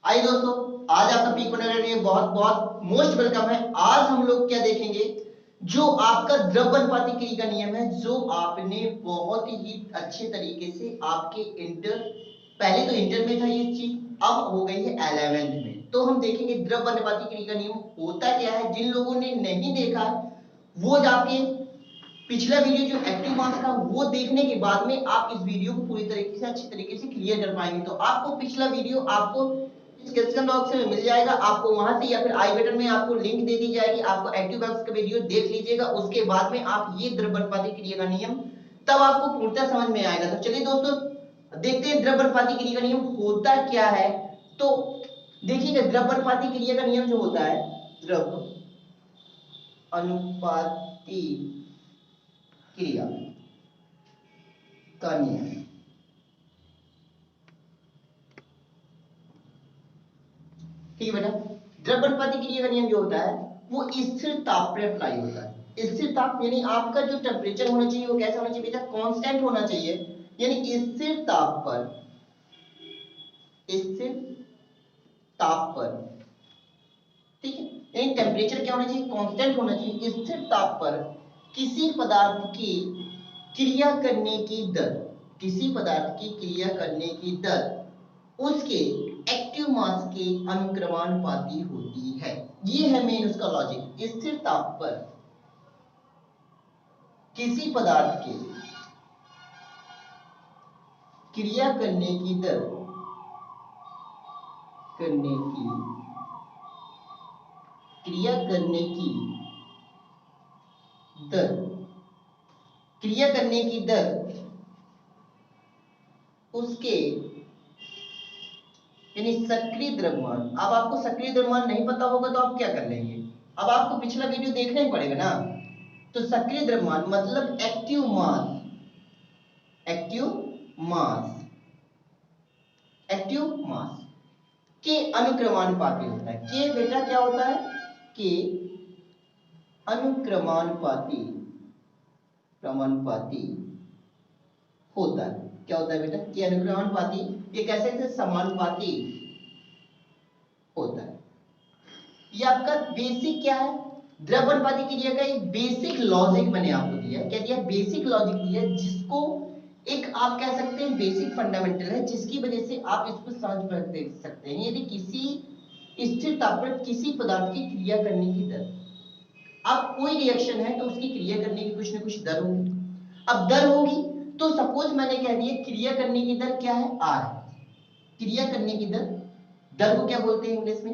आइए दोस्तों, आज आपका पीक बनाने में बहुत बहुत मोस्ट वेलकम है। आज हम लोग क्या देखेंगे, जो आपका द्रव्य अनुपाती क्रिया का नियम है, जो आपने बहुत ही अच्छे तरीके से आपके पहले तो इंटर में था ये चीज, अब हो गई है 11th में। तो हम देखेंगे द्रव्य अनुपाती क्रिया का नियम होता क्या है। जिन लोगों ने नहीं देखा वो जाके पिछला वीडियो जो एक्टिव मास का वो देखने के बाद में आप इस वीडियो को पूरी तरीके से अच्छी तरीके से क्लियर कर पाएंगे। तो आपको पिछला वीडियो आपको डिस्क्रिप्शन बॉक्स में मिल जाएगा, आपको वहां से या फिर आई बटन में आपको लिंक दे दी जाएगी, आपको एक्टिव मास का वीडियो देख लीजिएगा। उसके बाद में आप ये द्रव्य अनुपाती क्रिया का नियम तब आपको पूर्णतः समझ में आएगा। तो चलिए दोस्तों देखते हैं द्रव्य अनुपाती क्रिया का नियम होता क्या है। तो देखिएगा, द्रव्य अनुपाती क्रिया का नियम जो होता है, द्रव्य अनुपाती क्रिया का नियम, ठीक है बेटा। द्रव्य अनुपाती क्रिया का नियम जो होता है वो स्थिर ताप पर अप्लाई होता है। स्थिर ताप यानी आपका जो टेम्परेचर होना चाहिए वो कैसा होना चाहिए बेटा, कांस्टेंट होना चाहिए। यानी स्थिर ताप पर, ठीक है, यानी टेम्परेचर क्या होना चाहिए, कांस्टेंट होना चाहिए। स्थिर ताप पर किसी पदार्थ की क्रिया करने की दर, किसी पदार्थ की क्रिया करने की दर उसके एक्टिव मास के अनुक्रमानुपाती होती है। ये है मेन उसका लॉजिक। स्थिर ताप पर किसी पदार्थ के क्रिया करने की दर, क्रिया करने की दर उसके यानी सक्रिय द्रव्यमान। अब आपको सक्रिय द्रव्यमान नहीं पता होगा तो आप क्या कर लेंगे, अब आपको पिछला वीडियो देखना ही पड़ेगा ना। तो सक्रिय द्रव्यमान मतलब एक्टिव मास के अनुक्रमानुपाती होता है। के बेटा क्या होता है, के अनुक्रमानुपाती होता है। क्या होता है बेटा, के अनुक्रमानुपाती। ये कैसे थे, समानुपाती होता है। ये आपका बेसिक क्या है, द्रव्य अनुपाती क्रिया का एक बेसिक लॉजिक मैंने आपको दिया। क्या दिया, बेसिक लॉजिक दिया, जिसको एक आप कह सकते हैं बेसिक फंडामेंटल है, जिसकी वजह से आप इसको समझ सकते हैं। यदि किसी स्थिर ताप पर किसी पदार्थ की क्रिया करने की दर, अब कोई रिएक्शन है तो उसकी क्रिया करने की कुछ ना कुछ दर होगी। अब दर होगी तो सपोज मैंने कह दिया क्रिया करने की दर क्या है, आर। क्रिया करने की दर को क्या बोलते हैं इंग्लिश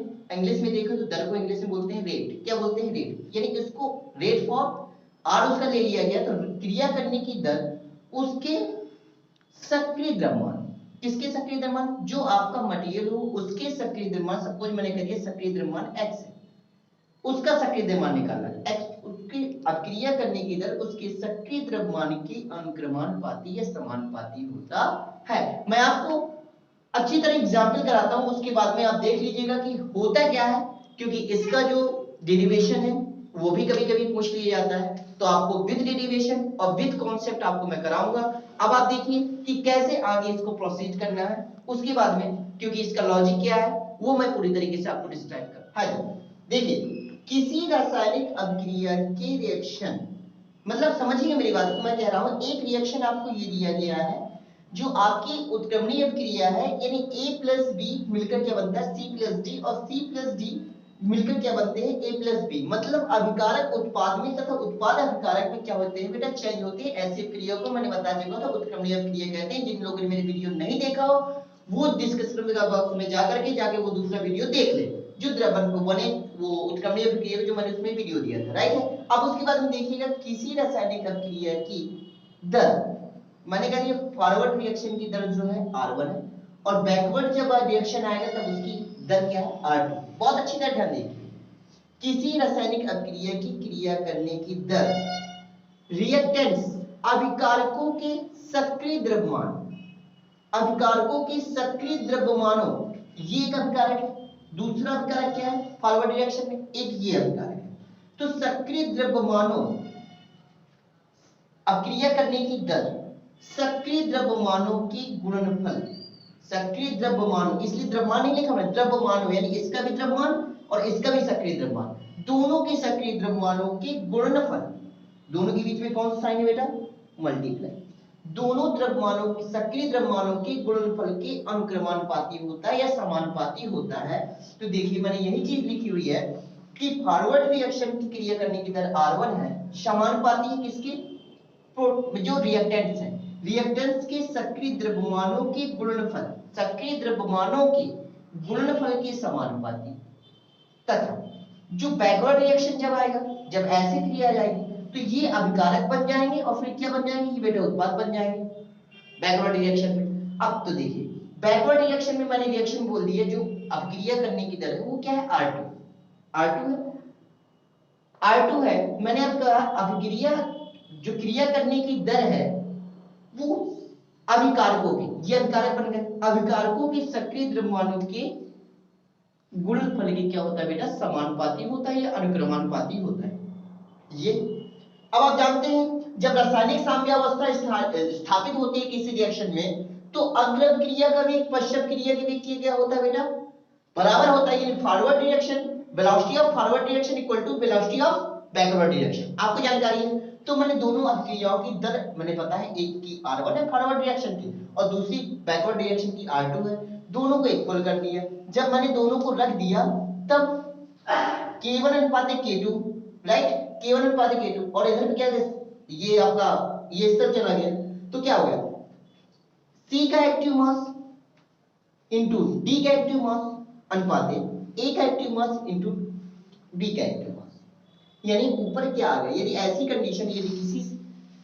में देखो तो दर को इंग्लिश में बोलते हैं रेट। क्या बोलते हैं, रेट। यानी इसको रेट फॉर आर उसका ले लिया गया। तो क्रिया करने की दर उसके सक्रिय द्रव्यमान, किसके सक्रिय द्रव्यमान, जो आपका मटेरियल हो उसके सक्रिय द्रव्यमान। सपोज मैंने कह दिया सक्रिय द्रव्यमान x है, उसका सक्रिय द्रव्यमान निकालना है x। उसकी क्रिया करने की दर उसके सक्रिय द्रव्यमान के अनुक्रमानुपाती या समानुपाती होता है। मैं आपको अच्छी तरह एग्जाम्पल कराता हूं, उसके बाद में आप देख लीजिएगा कि होता क्या है, क्योंकि इसका जो डेरिवेशन है वो भी कभी कभी पूछ लिया जाता है। तो आपको विद डेरिवेशन और विद कॉन्सेप्ट आपको मैं कराऊंगा। अब आप देखिए कि कैसे आगे इसको प्रोसीड करना है। उसके बाद में क्योंकि इसका लॉजिक क्या है वो मैं पूरी तरीके से आपको डिस्क्राइब कर। हाँ देखिए, किसी रासायनिक अभिक्रिया के रिएक्शन, मतलब समझिए मेरी बात को, मैं कह रहा हूं एक रिएक्शन आपको ये दिया गया है जो आपकी उत्क्रमणीय अभिक्रिया है, यानी A प्लस बी मिलकर क्या बनता है, C प्लस डी, और C प्लस डी मिलकर क्या बनते हैं, A प्लस बी। मतलब अभिकारक उत्पाद में तथा उत्पाद अभिकारक में क्या होते हैं बेटा, चेंज होते हैं। ऐसी क्रिया को मैंने बता चुका था, उत्क्रमणीय अभिक्रिया कहते हैं। जिन लोगों ने मेरे वीडियो नहीं देखा हो वो डिस्क्रिप्शन बॉक्स में जाकर वो दूसरा वीडियो देख ले, जो द्रव्यमान को बने वो उत्क्रमणीय अभिक्रिया जो मैंने उसमें वीडियो दिया था, राइट है। अब उसके बाद हम देखिएगा किसी रासायनिक अभिक्रिया की दर, मैंने कहा ये फॉरवर्ड रिएक्शन की दर जो है R1 है, और बैकवर्ड जब रिएक्शन आएगा तब उसकी दर क्या है, R2। बहुत अच्छी तरह ध्यान देखिए, किसी रासायनिक अभिक्रिया की क्रिया करने की दर रिएक्टेंट्स अभिकारकों के सक्रिय द्रव्यमान, अभिकारकों के सक्रिय द्रव्यमानों, ये एक अभिकारक है, दूसरा अभिकारक क्या है फॉरवर्ड रिएक्शन में, एक ये अभिकारक है। तो सक्रिय द्रव्यमानों अभिक्रिया करने की दर सक्रिय द्रव्यमानों की गुणनफल, सक्रिय द्रव्यमान, इसलिए द्रव्यमान नहीं लिखा मैंने, द्रव्यमान यानी इसका भी द्रव्यमान और इसका भी सक्रिय द्रव्यमान, दोनों के सक्रिय द्रव्यमानों के गुणनफल, दोनों के बीच में कौन सा साइन है बेटा, मल्टीप्लाई, दोनों द्रव्यमानों के सक्रिय द्रव्यमानों के गुणनफल के अनुक्रमानुपाती होता है या समानुपाती होता है। तो देखिए मैंने यही चीज लिखी हुई है कि फॉरवर्ड रिएक्शन की क्रिया करने की दर R1 है, समानुपाती है किसके, जो रिएक्टेंट्स हैं, रिएक्टेंट्स के सक्रिय द्रव्यमानों के गुणनफल, सक्रिय द्रव्यमानों के गुणनफल के समानुपाती, तथा जो बैकवर्ड रिएक्शन जब आएगा, जब ऐसी क्रिया आ जाएगी तो ये अभिकारक बन जाएंगे और फिर क्या बन जाएंगे, ये बेटा उत्पाद बन जाएंगे बैकवर्ड रिएक्शन में। अब तो देखिए बैकवर्ड रिएक्शन में मैंने रिएक्शन बोल दिया, जो अभिक्रिया करने की दर है वो क्या है, R2 है, मैंने अब कहा अभिक्रिया जो क्रिया करने की दर है वो अभिकारकों की, ये अभिकारक बन गए, अभिकारकों के सक्रिय द्रव्यमानों के गुणनफल की क्या होता है बेटा, समानुपाती होता है या अनुक्रमानुपाती होता है ये। अब आप जानते हैं जब रासायनिक साम्यावस्था स्थापित होती है किसी रिएक्शन में तो अग्रभ क्रिया का वेग पश्चात क्रिया के वेग की क्या होता है बेटा, बराबर होता है, यानी forward reaction velocity of forward reaction equal to velocity of backward reaction, आपको जानकारी है। तो मैंने दोनों अभिक्रियाओं की दर मैंने पता है, एक की R1 है फॉरवर्ड रिएक्शन की और दूसरी बैकवर्ड रिएक्शन की R2 है, दोनों को इक्वल कर दिया। जब मैंने दोनों को रख दिया तब K1 अनुपात K2, राइट, K1 अनुपात K2 और इधर क्या ये आपका ये इस तरफ चला गया तो क्या हो गया, C का एक्टिव मास इंटू D का एक्टिव मास अनुपात A का एक्टिव मास इंटू B का एक्टिव मास, यानी ऊपर क्या आ गया, यदि ऐसी कंडीशन, यदि किसी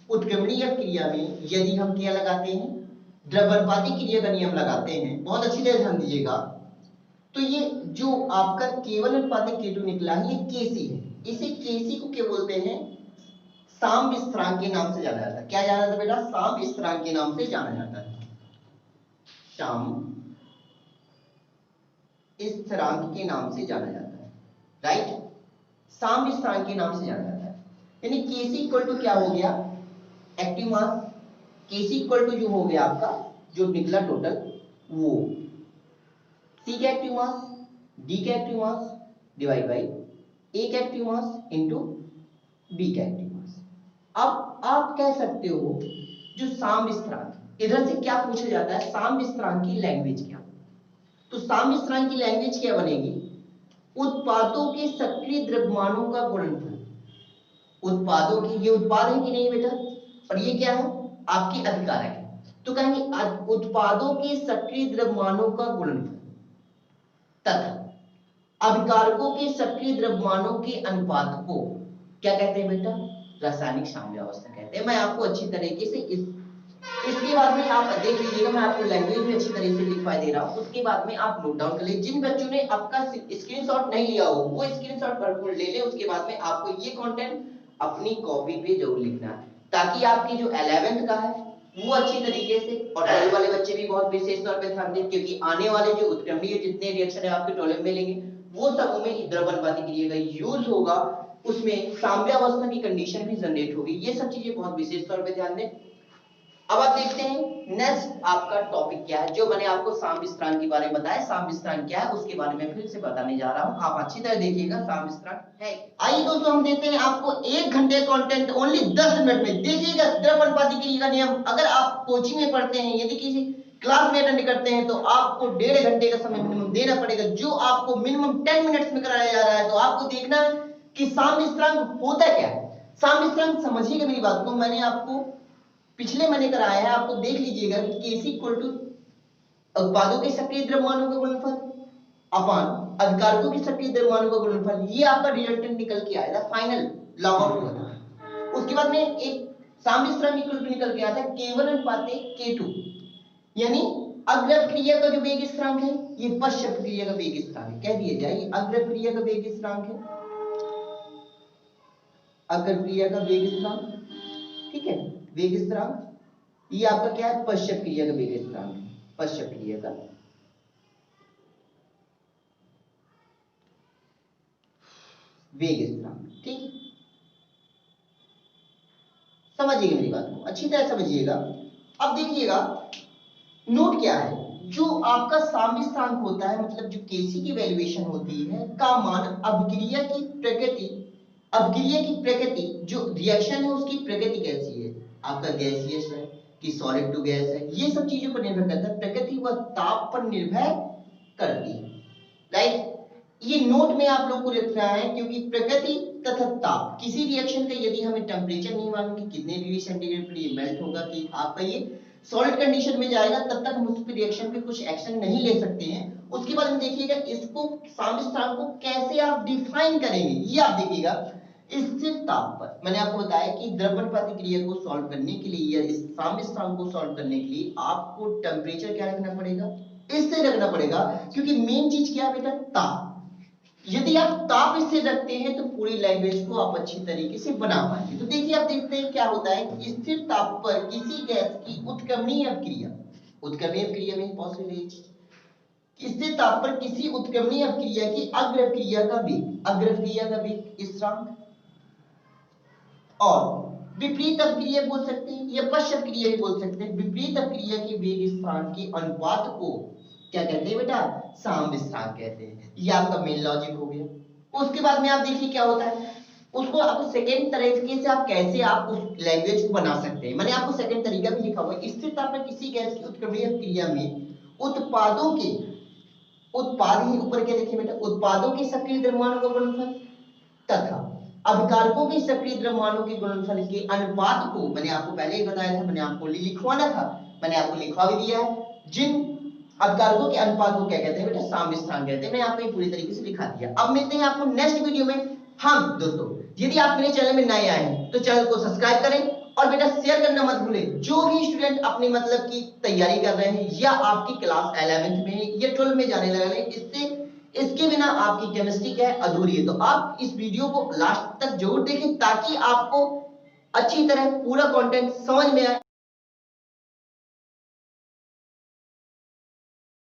उत्क्रमणीय क्रिया में यदि हम क्या लगाते हैं, द्रव्यपाती क्रिया का नियम लगाते हैं, बहुत अच्छी तरह ध्यान दीजिएगा, तो ये जो आपका K1 अनुपात K2 निकला है ये Kc है, इसे Kc को क्या बोलते हैं, साम्य स्थिरांक के नाम से जाना जाता है, क्या जाना जाता है बेटा, साम्य स्थिरांक के नाम से जाना जाता है, साम्य स्थिरांक के नाम से जाना जाता है, राइट, साम्य स्थिरांक के नाम से जाना जाता है, यानी Kc इक्वल टू क्या हो गया, active mass, Kc equal to जो हो गया आपका जो निकला टोटल वो C का एक्टिव मास, D का active mass divide by A का एक्टिव मास इनटू B का एक्टिव मास। अब आप कह सकते हो जो साम्य स्थिरांक, इधर से क्या पूछा जाता है, साम्य स्थिरांक की लैंग्वेज क्या, तो साम्य स्थिरांक की लैंग्वेज क्या बनेगी, उत्पादों के सक्रिय द्रव्यमानों का गुणनफल, उत्पादों की, ये उत्पाद है कि नहीं बेटा, और ये क्या है आपकी अधिकारक है, तो कहेंगे उत्पादों के सक्रिय द्रव्यमानों का गुणनफल तथा अभिकारकों के सक्रिय द्रव्यमानों के अनुपात को क्या कहते हैं बेटा, रासायनिक साम्यावस्था कहते हैं। मैं आपको अच्छी तरीके से इसके बाद में आप देख लीजिएगा, मैं आपको लैंग्वेज भी अच्छी तरह से लिखवा दे रहा हूं, उसके बाद में आप नोट डाउन कर लीजिए। जिन बच्चों ने आपका स्क्रीनशॉट नहीं लिया हो वो स्क्रीनशॉट भरपूर ले ले, उसके बाद में आपको ये कंटेंट अपनी कॉपी पे जरूर लिखना है ताकि आपकी जो 11th का है वो अच्छी तरीके से, और 12 वाले बच्चे भी बहुत विशेष तौर पे ध्यान दें क्योंकि आने वाले जो उत्क्रमणीय जितने रिएक्शन है आपके टोले में लेंगे वो सब में द्रव्यपाती क्रिया का यूज होगा, उसमें साम्यावस्था की कंडीशन भी जनरेट होगी, ये सब चीजें बहुत विशेष तौर पे ध्यान दें। अब आप देखते हैं नेक्स्ट आपका टॉपिक क्या है, जो मैंने आपको साम्य स्थिरांक के बारे में बताया, साम्य स्थिरांक क्या है उसके बारे में फिर से बताने जा रहा हूं, आप अच्छी तरह देखिएगा साम्य स्थिरांक है। आइए दोस्तों हम देते हैं आपको 1 घंटे कंटेंट ओनली 10 मिनट में, देखिएगा द्रव्यपाती क्रिया का नियम। अगर आप कोचिंग में पढ़ते हैं, यदि किसी क्लास में अटेंड करते हैं तो आपको 1.5 घंटे का समय मिनिमम देना पड़ेगा, जो आपको मिनिमम 10 मिनट्स में कराया जा रहा है। तो आपको देखना है कि साम्य स्थिरांक होता क्या है, साम्य स्थिरांक समझिएगा मेरी बात को, मैंने आपको पिछले मैंने कराया है, आपको देख लीजिएगा कि Kc इक्वल टू उत्पादों के सक्रिय द्रव्यमानों का गुणनफल अपान अभिकारकों के सक्रिय द्रव्यमानों का गुणनफल, ये आपका रिजल्टेंट निकल के आया था, फाइनल लॉग आउट हुआ था। उसके बाद में एक साम्य स्थिरांक इक्वल टू निकल के आया था K1 अनुपात K2, यानी अग्रभ क्रिया का जो वेग स्थिरांक है ये पश्चात क्रिया का वेग स्थिरांक है, कह दिया जाए ये अग्रभ क्रिया का वेग स्थिरांक है, अग्रभ क्रिया का वेग स्थिरांक, ठीक है, वेग स्थिरांक, ये आपका क्या है, पश्चात क्रिया का वेग स्थिरांक है, पश्चात क्रिया का वेग स्थिरांक, ठीक, समझिएगा मेरी बात को अच्छी तरह समझिएगा। अब देखिएगा नोट क्या है, जो आपका साम्यस्थांक होता है, मतलब जो Kc की वैल्यूएशन होती है का मान अभिक्रिया की प्रकृति, जो रिएक्शन है उसकी प्रकृति कैसी है, आपका गैसियस है कि सॉलिड टू गैस है, ये सब चीजों पर निर्भर करता है, प्रकृति व ताप पर निर्भर करती है। राइट, ये नोट में आप लोग को रखना है, क्योंकि प्रकृति तथा ताप, किसी रिएक्शन का यदि हमें टेम्परेचर नहीं मालूम कि कितने डिग्री सेंटीग्रेड पर ये मेल्ट होगा, कि आपका ये सॉलिड कंडीशन में जाएगा, तब तक हम उस पर रिएक्शन पे कुछ एक्शन नहीं ले सकते हैं। उसके बाद में देखिएगा इसको साम्यस्थांक को कैसे आप डिफाइन करेंगे, ये आप देखिएगा स्थिर ताप पर। मैंने आपको बताया कि द्रवण प्रतिक्रिया को सॉल्व करने के लिए या इस साम्यस्थांक को सॉल्व करने के लिए आपको टेम्परेचर क्या रखना पड़ेगा, स्थिर रखना पड़ेगा, क्योंकि मेन चीज क्या है बेटा, ताप। यदि आप ताप स्थिर रखते हैं तो पूरी लैंग्वेज को आप अच्छी तरीके से बना पाएंगे। तो देखिए आप देखते हैं क्या होता है कि स्थिर ताप पर किसी गैस की उत्क्रमणीय अभिक्रिया में पॉसिबल है चीज, स्थिर ताप पर किसी उत्क्रमणीय अभिक्रिया की अग्र अभिक्रिया का वेग स्थिरांक, और विपरीत अभिक्रिया बोल सकते हैं या पश्च अभिक्रिया भी बोल सकते हैं। विपरीत अभिक्रिया के वेग स्थिरांक के अनुपात को क्या कहते हैं बेटा, साम्यस्थांक कहते हैं। ये आपका मेन लॉजिक हो गया। उसके बाद में आप देखिए क्या होता है, उसको आपको सेकंड तरीके से आप कैसे आप उस लैंग्वेज को बना सकते हैं। मैंने आपको सेकंड तरीका भी लिखा हुआ है। स्थिर ताप पर किसी गैस की उत्क्रमणीय क्रिया में उत्पादों के ऊपर क्या लिखे बेटा, उत्पादों के सक्रिय द्रव्यमानों का गुणनफल तथा अभिकारकों के सक्रिय द्रव्यमानों के गुणनफल के अनुपात को, मैंने आपको पहले ही बताया था, मैंने आपको लिखवाना था, मैंने आपको लिखवा भी दिया है। जिन अभिकारकों के अनुपात को क्या कहते हैं बेटा, साम्यस्थांक कहते हैं। मैंने आपको ये पूरी तरीके से लिखा दिया। अब मिलते हैं आपको नेक्स्ट वीडियो में। हम दोस्तों, यदि आप मेरे चैनल में नए आए हैं तो चैनल को सब्सक्राइब करें और बेटा शेयर करना मत भूलें। जो भी स्टूडेंट अपनी मतलब की तैयारी कर रहे हैं या आपकी क्लास 11th में या 12 में जाने लगा है, इसके बिना आपकी केमिस्ट्री क्या है, अधूरी है। तो आप इस वीडियो को लास्ट तक जरूर देखें ताकि आपको अच्छी तरह पूरा कंटेंट समझ में आए।